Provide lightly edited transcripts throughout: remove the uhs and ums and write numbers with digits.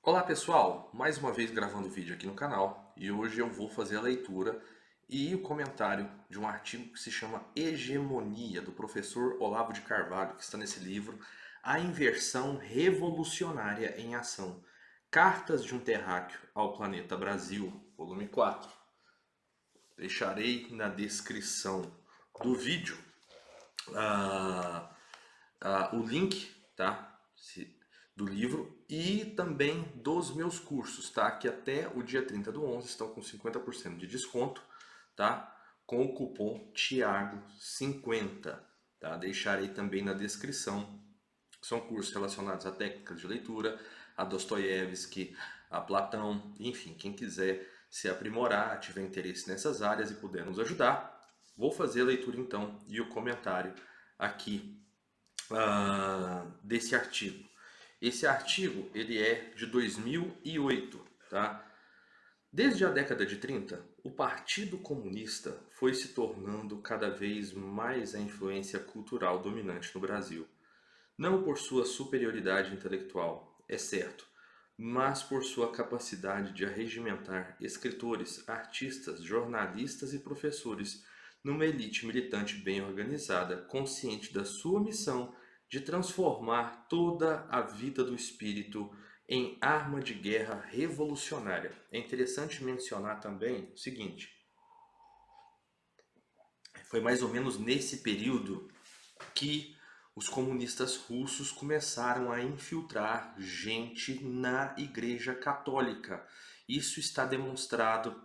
Olá pessoal, mais uma vez gravando vídeo aqui no canal e hoje eu vou fazer a leitura e o comentário de um artigo que se chama Hegemonia, do professor Olavo de Carvalho, que está nesse livro, A Inversão Revolucionária em Ação, Cartas de um Terráqueo ao Planeta Brasil, volume 4. Deixarei na descrição do vídeo ah, o link, tá? Do livro e também dos meus cursos, tá? Que até o dia 30 do 11 estão com 50% de desconto, tá? Com o cupom TIAGO50, tá? Deixarei também na descrição. São cursos relacionados a técnicas de leitura, a Dostoiévski, a Platão, enfim, quem quiser se aprimorar, tiver interesse nessas áreas e puder nos ajudar, vou fazer a leitura então e o comentário aqui desse artigo. Esse artigo ele é de 2008, tá? Desde a década de 30, o Partido Comunista foi se tornando cada vez mais a influência cultural dominante no Brasil. Não por sua superioridade intelectual, é certo, mas por sua capacidade de arregimentar escritores, artistas, jornalistas e professores numa elite militante bem organizada, consciente da sua missão de transformar toda a vida do espírito em arma de guerra revolucionária. É interessante mencionar também o seguinte: foi mais ou menos nesse período que os comunistas russos começaram a infiltrar gente na Igreja Católica. Isso está demonstrado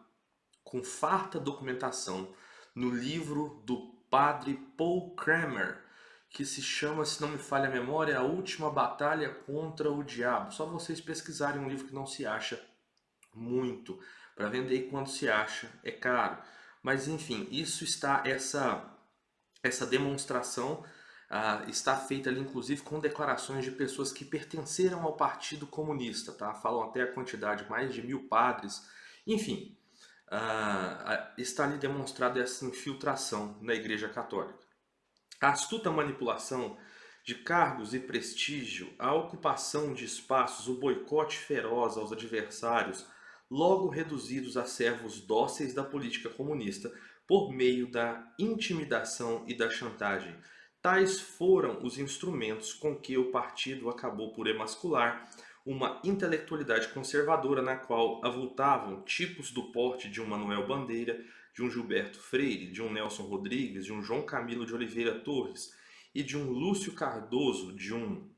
com farta documentação no livro do padre Paul Kramer, que se chama, se não me falha a memória, A Última Batalha contra o Diabo. Só vocês pesquisarem um livro que não se acha muito. Para vender e quando se acha é caro. Mas enfim, isso está essa demonstração está feita ali inclusive com declarações de pessoas que pertenceram ao Partido Comunista, tá? Falam até a quantidade, mais de 1000 padres. Enfim, está ali demonstrada essa infiltração na Igreja Católica. A astuta manipulação de cargos e prestígio, a ocupação de espaços, o boicote feroz aos adversários, logo reduzidos a servos dóceis da política comunista por meio da intimidação e da chantagem. Tais foram os instrumentos com que o partido acabou por emascular uma intelectualidade conservadora na qual avultavam tipos do porte de um Manuel Bandeira, de um Gilberto Freire, de um Nelson Rodrigues, de um João Camilo de Oliveira Torres e de um Lúcio Cardoso, de um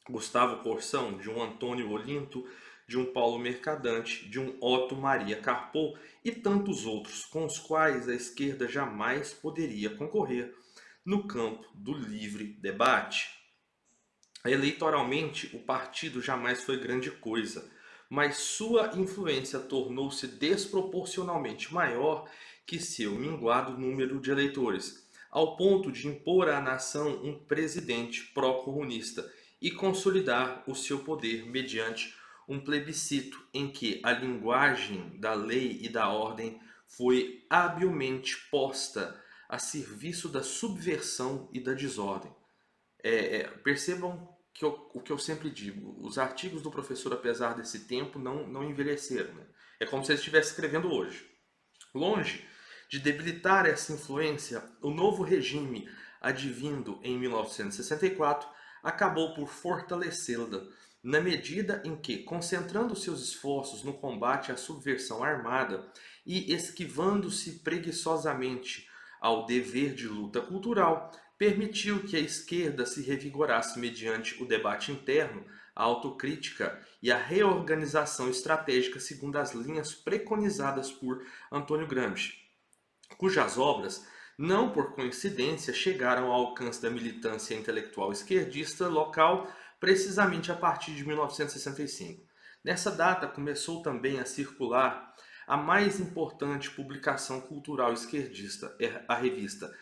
Gustavo Corsão, de um Antônio Olinto, de um Paulo Mercadante, de um Otto Maria Carpo e tantos outros com os quais a esquerda jamais poderia concorrer no campo do livre debate. Eleitoralmente, o partido jamais foi grande coisa, mas sua influência tornou-se desproporcionalmente maior que seu minguado número de eleitores, ao ponto de impor à nação um presidente pró-comunista e consolidar o seu poder mediante um plebiscito em que a linguagem da lei e da ordem foi habilmente posta a serviço da subversão e da desordem. Percebam que o que eu sempre digo, os artigos do professor, apesar desse tempo, não envelheceram. Né? É como se ele estivesse escrevendo hoje. Longe de debilitar essa influência, o novo regime, advindo em 1964, acabou por fortalecê-la, na medida em que, concentrando seus esforços no combate à subversão armada e esquivando-se preguiçosamente ao dever de luta cultural, permitiu que a esquerda se revigorasse mediante o debate interno, a autocrítica e a reorganização estratégica segundo as linhas preconizadas por Antônio Gramsci, cujas obras, não por coincidência, chegaram ao alcance da militância intelectual esquerdista local precisamente a partir de 1965. Nessa data começou também a circular a mais importante publicação cultural esquerdista, a revista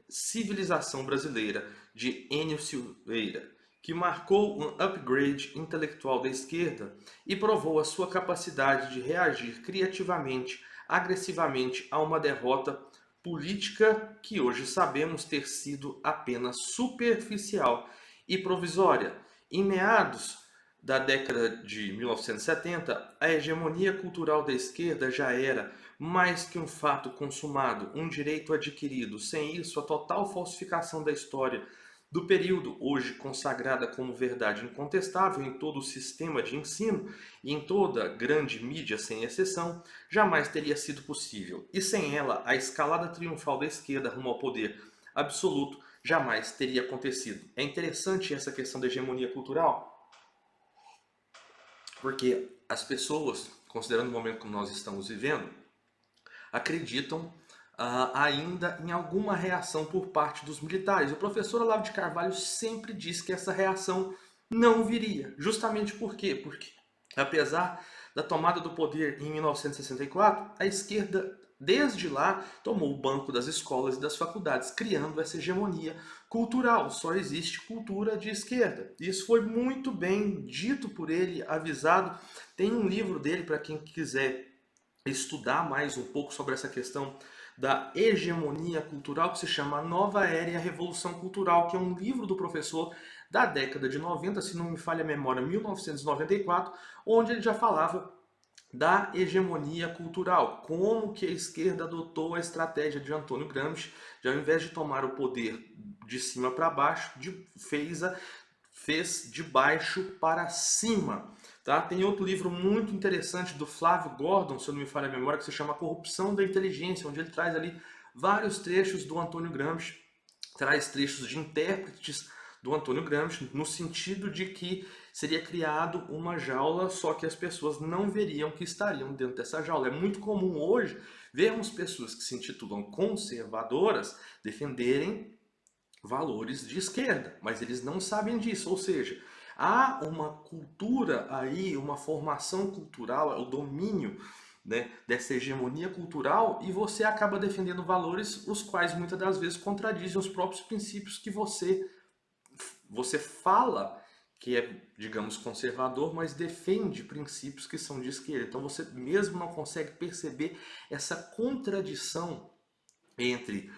Civilização Brasileira, de Enio Silveira, que marcou um upgrade intelectual da esquerda e provou a sua capacidade de reagir criativamente, agressivamente a uma derrota política que hoje sabemos ter sido apenas superficial e provisória. Em meados da década de 1970, a hegemonia cultural da esquerda já era mais que um fato consumado, um direito adquirido. Sem isso, a total falsificação da história do período, hoje consagrada como verdade incontestável em todo o sistema de ensino e em toda grande mídia sem exceção, jamais teria sido possível. E sem ela, a escalada triunfal da esquerda rumo ao poder absoluto jamais teria acontecido. É interessante essa questão da hegemonia cultural, porque as pessoas, considerando o momento que nós estamos vivendo, acreditam ainda em alguma reação por parte dos militares. O professor Olavo de Carvalho sempre disse que essa reação não viria. Justamente por quê? Porque, apesar da tomada do poder em 1964, a esquerda, desde lá, tomou o banco das escolas e das faculdades, criando essa hegemonia cultural. Só existe cultura de esquerda. Isso foi muito bem dito por ele, avisado. Tem um livro dele para quem quiser estudar mais um pouco sobre essa questão da hegemonia cultural, que se chama A Nova Era e a Revolução Cultural, que é um livro do professor da década de 90, se não me falha a memória, 1994, onde ele já falava da hegemonia cultural, como que a esquerda adotou a estratégia de Antônio Gramsci, de ao invés de tomar o poder de cima para baixo, fez de baixo para cima. Tá? Tem outro livro muito interessante do Flávio Gordon, se eu não me falha a memória, que se chama Corrupção da Inteligência, onde ele traz ali vários trechos do Antônio Gramsci, traz trechos de intérpretes do Antônio Gramsci, no sentido de que seria criado uma jaula, só que as pessoas não veriam que estariam dentro dessa jaula. É muito comum hoje vermos pessoas que se intitulam conservadoras defenderem valores de esquerda, mas eles não sabem disso, ou seja, há uma cultura aí, uma formação cultural, o domínio, né, dessa hegemonia cultural, e você acaba defendendo valores os quais muitas das vezes contradizem os próprios princípios que você fala que é, digamos, conservador, mas defende princípios que são de esquerda. Então você mesmo não consegue perceber essa contradição entre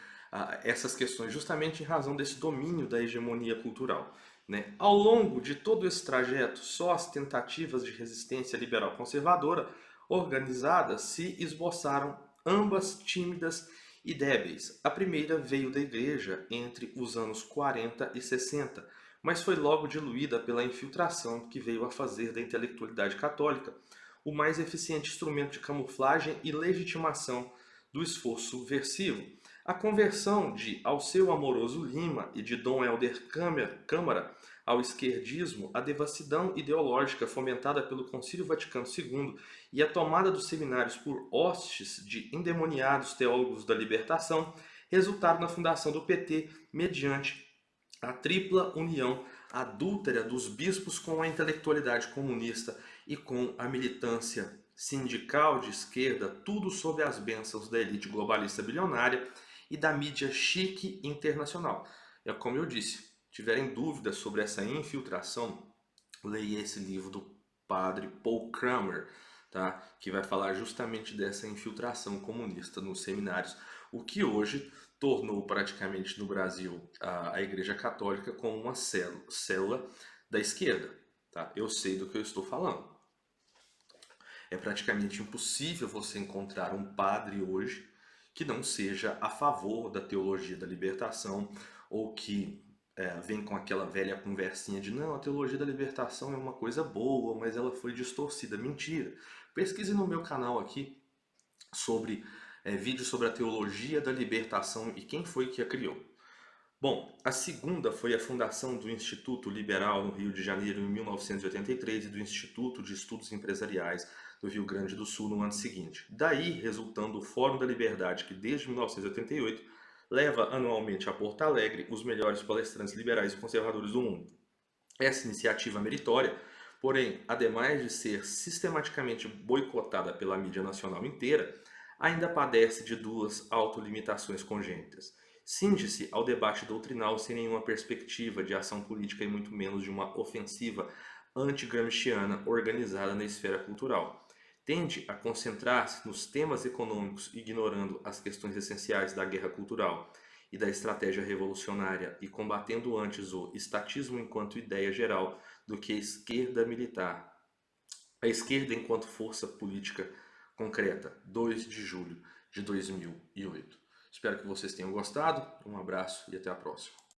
essas questões, justamente em razão desse domínio da hegemonia cultural. Né? Ao longo de todo esse trajeto, só as tentativas de resistência liberal conservadora organizadas se esboçaram, ambas tímidas e débeis. A primeira veio da Igreja entre os anos 40 e 60, mas foi logo diluída pela infiltração que veio a fazer da intelectualidade católica o mais eficiente instrumento de camuflagem e legitimação do esforço subversivo. A conversão de Alceu Amoroso Lima e de Dom Helder Câmara ao esquerdismo, a devassidão ideológica fomentada pelo Concílio Vaticano II e a tomada dos seminários por hostes de endemoniados teólogos da libertação resultaram na fundação do PT mediante a tripla união adúltera dos bispos com a intelectualidade comunista e com a militância sindical de esquerda, tudo sob as bênçãos da elite globalista bilionária e da mídia chique internacional. É como eu disse, tiverem dúvidas sobre essa infiltração, leia esse livro do padre Paul Kramer, tá? Que vai falar justamente dessa infiltração comunista nos seminários, o que hoje tornou praticamente no Brasil a Igreja Católica como uma célula da esquerda. Tá? Eu sei do que eu estou falando. É praticamente impossível você encontrar um padre hoje que não seja a favor da teologia da libertação ou que vem com aquela velha conversinha de não, a teologia da libertação é uma coisa boa, mas ela foi distorcida. Mentira. Pesquise no meu canal aqui sobre vídeos sobre a teologia da libertação e quem foi que a criou. Bom, a segunda foi a fundação do Instituto Liberal no Rio de Janeiro em 1983 e do Instituto de Estudos Empresariais do Rio Grande do Sul no ano seguinte. Daí resultando o Fórum da Liberdade, que desde 1988 leva anualmente a Porto Alegre os melhores palestrantes liberais e conservadores do mundo. Essa iniciativa meritória, porém, ademais de ser sistematicamente boicotada pela mídia nacional inteira, ainda padece de duas autolimitações congênitas. Cinge-se ao debate doutrinal sem nenhuma perspectiva de ação política e muito menos de uma ofensiva anti-gramsciana organizada na esfera cultural. Tende a concentrar-se nos temas econômicos, ignorando as questões essenciais da guerra cultural e da estratégia revolucionária e combatendo antes o estatismo enquanto ideia geral do que a esquerda militar. A esquerda enquanto força política concreta, 2 de julho de 2008. Espero que vocês tenham gostado, um abraço e até a próxima.